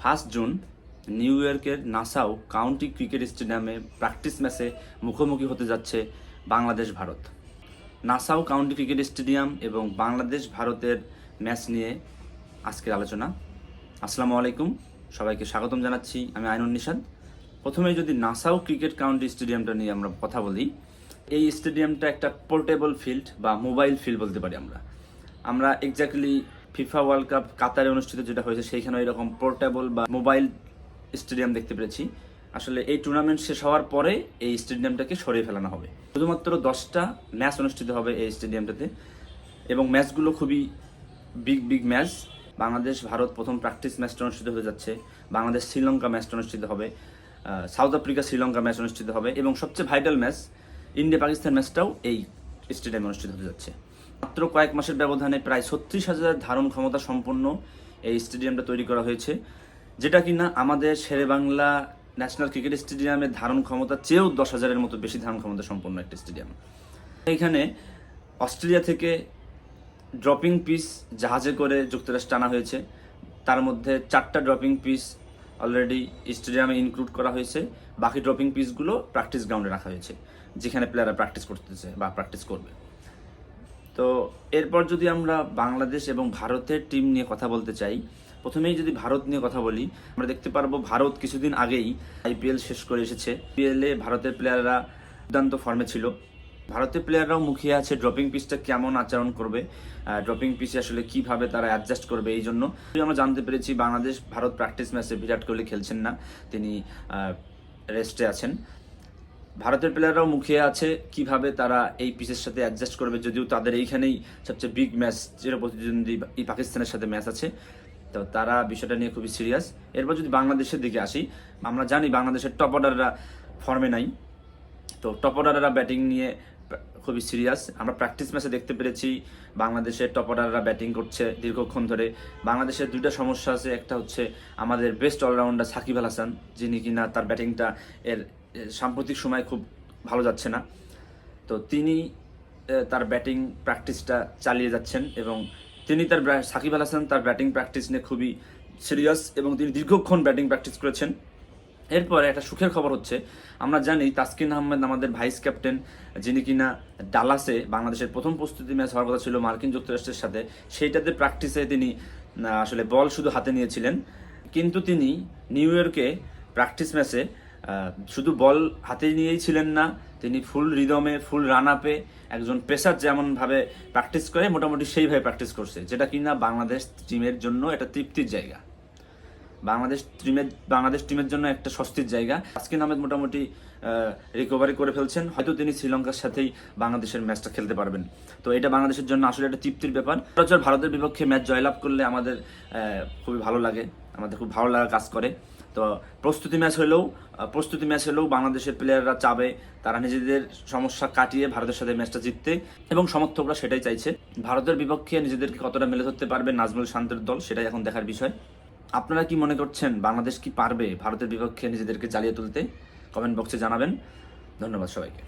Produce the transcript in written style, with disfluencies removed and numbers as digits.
1 June new ইয়র্কের Nassau county cricket স্টেডিয়ামে practice ম্যাচে মুখোমুখি হতে যাচ্ছে Bangladesh Bharat. Nassau county cricket stadium এবং বাংলাদেশ ভারতের ম্যাচ নিয়ে আজকের আলোচনা। আসসালামু আলাইকুম, সবাইকে স্বাগতম জানাচ্ছি। আমি আইনুন নিশাদ। প্রথমে যদি নাসাউ ক্রিকেট কাউন্টি স্টেডিয়ামটা নিয়ে আমরা কথা বলি, এই স্টেডিয়ামটা একটা পোর্টেবল ফিল্ড বা মোবাইল ফিল্ড বলতে পারি। আমরা এক্স্যাক্টলি ফিফা ওয়ার্ল্ড কাপ কাতারে অনুষ্ঠিত যেটা হয়েছে সেইখানে এরকম পোর্টেবল বা মোবাইল স্টেডিয়াম দেখতে পেরেছি। আসলে এই টুর্নামেন্ট শেষ হওয়ার পরে এই স্টেডিয়ামটাকে সরিয়ে ফেলানো হবে। শুধুমাত্র 10টা ম্যাচ অনুষ্ঠিত হবে এই স্টেডিয়ামটাতে এবং ম্যাচগুলো খুবই বিগ ম্যাচ। বাংলাদেশ ভারত প্রথম প্র্যাকটিস ম্যাচটা অনুষ্ঠিত হতে যাচ্ছে, বাংলাদেশ শ্রীলঙ্কা ম্যাচটা অনুষ্ঠিত হবে, সাউথ আফ্রিকা শ্রীলঙ্কা ম্যাচ অনুষ্ঠিত হবে এবং সবচেয়ে ভাইটাল ম্যাচ ইন্ডিয়া পাকিস্তান ম্যাচটাও এই স্টেডিয়ামে অনুষ্ঠিত হতে যাচ্ছে। মাত্র কয়েক মাসের ব্যবধানে প্রায় 36,000 ধারণ ক্ষমতা সম্পন্ন এই স্টেডিয়ামটা তৈরি করা হয়েছে, যেটা কিনা আমাদের শেরেবাংলা ন্যাশনাল ক্রিকেট স্টেডিয়ামের ধারণ ক্ষমতা চেয়েও 10,000-এর মতো বেশি ধারণ ক্ষমতা সম্পন্ন একটা স্টেডিয়াম। এইখানে অস্ট্রেলিয়া থেকে ড্রপিং পিস জাহাজে করে যুক্তরাষ্ট্রে আনা হয়েছে। তার মধ্যে 4টা ড্রপিং পিস অলরেডি স্টেডিয়ামে ইনক্লুড করা হয়েছে। বাকি ড্রপিং পিসগুলো প্র্যাকটিস গ্রাউন্ডে রাখা হয়েছে, যেখানে প্লেয়াররা প্র্যাকটিস করতেছে বা প্র্যাকটিস করবে। তো এরপর যদি আমরা বাংলাদেশ এবং ভারতের টিম নিয়ে কথা বলতে চাই, প্রথমেই যদি ভারত নিয়ে কথা বলি, আমরা দেখতে পারবো ভারত কিছুদিন আগেই আইপিএল শেষ করে এসেছে। আইপিএলে ভারতের প্লেয়াররা দুর্দান্ত ফর্মে ছিল। ভারতের প্লেয়াররাও মুখিয়ে আছে ড্রপিং পিচটা কেমন আচরণ করবে, ড্রপিং পিচে আসলে কিভাবে তারা অ্যাডজাস্ট করবে। এই জন্য আমরা জানতে পেরেছি বাংলাদেশ ভারত প্র্যাকটিস ম্যাচে বিরাট কোহলি খেলছেন না, তিনি রেস্টে আছেন। ভারতের প্লেয়াররাও মুখিয়ে আছে কিভাবে তারা এই পিচের সাথে অ্যাডজাস্ট করবে, যদিও তাদের এইখানেই সবচেয়ে বিগ ম্যাচ চির প্রতিদ্বন্দ্বী এই পাকিস্তানের সাথে ম্যাচ আছে। তো তারা বিষয়টা নিয়ে খুবই সিরিয়াস। এরপর যদি বাংলাদেশের দিকে আসি, আমরা জানি বাংলাদেশের টপ অর্ডাররা ফর্মে নাই। তো টপ অর্ডাররা ব্যাটিং নিয়ে খুবই সিরিয়াস। আমরা প্র্যাকটিস ম্যাচে দেখতে পেরেছি বাংলাদেশের টপ অর্ডাররা ব্যাটিং করছে দীর্ঘক্ষণ ধরে। বাংলাদেশের দুইটা সমস্যা আছে, একটা হচ্ছে আমাদের বেস্ট অলরাউন্ডার সাকিব আল হাসান, যিনি কিনা তার ব্যাটিংটা সাম্প্রতিক সময় খুব ভালো যাচ্ছে না। তো তিনি তার ব্যাটিং প্র্যাকটিসটা চালিয়ে যাচ্ছেন এবং সাকিব আল হাসান তার ব্যাটিং প্র্যাকটিস নিয়ে খুবই সিরিয়াস এবং তিনি দীর্ঘক্ষণ ব্যাটিং প্র্যাকটিস করেছেন। এরপরে একটা সুখের খবর হচ্ছে, আমরা জানি তাসকিন আহমেদ আমাদের ভাইস ক্যাপ্টেন, যিনি কিনা ডালাসে বাংলাদেশের প্রথম প্রস্তুতি ম্যাচ হওয়ার কথা ছিল মার্কিন যুক্তরাষ্ট্রের সাথে, সেইটাতে প্র্যাকটিসে তিনি আসলে বল শুধু হাতে নিয়েছিলেন। কিন্তু তিনি নিউ ইয়র্কে প্র্যাকটিস ম্যাচে শুধু বল হাতে নিয়েই ছিলেন না, তিনি ফুল রিদমে, ফুল রান আপে একজন পেসার যেমনভাবে প্র্যাকটিস করে মোটামুটি সেইভাবে প্র্যাকটিস করছে, যেটা কিনা বাংলাদেশ টিমের জন্য একটা তৃপ্তির জায়গা, বাংলাদেশ টিমের জন্য একটা স্বস্তির জায়গা। তাসকিন আহমেদ মোটামুটি রিকভারি করে ফেলছেন, হয়তো তিনি শ্রীলঙ্কার সাথেই বাংলাদেশের ম্যাচটা খেলতে পারবেন। তো এটা বাংলাদেশের জন্য আসলে একটা তৃপ্তির ব্যাপার। ভারতের বিপক্ষে ম্যাচ জয়লাভ করলে আমাদের খুবই ভালো লাগে, আমাদের খুব ভালো লাগা কাজ করে। তো প্রস্তুতি ম্যাচ হলেও বাংলাদেশের প্লেয়াররা চাবে তারা নিজেদের সমস্যা কাটিয়ে ভারতের সাথে ম্যাচটা জিততে, এবং সমর্থকরা সেটাই চাইছে। ভারতের বিপক্ষে নিজেদেরকে কতটা মেলে ধরতে পারবে নাজমুল শান্তের দল, সেটাই এখন দেখার বিষয়। আপনারা কি মনে করছেন, বাংলাদেশ কি পারবে ভারতের বিপক্ষে নিজেদেরকে জ্বালিয়ে তুলতে? কমেন্ট বক্সে জানাবেন। ধন্যবাদ সবাইকে।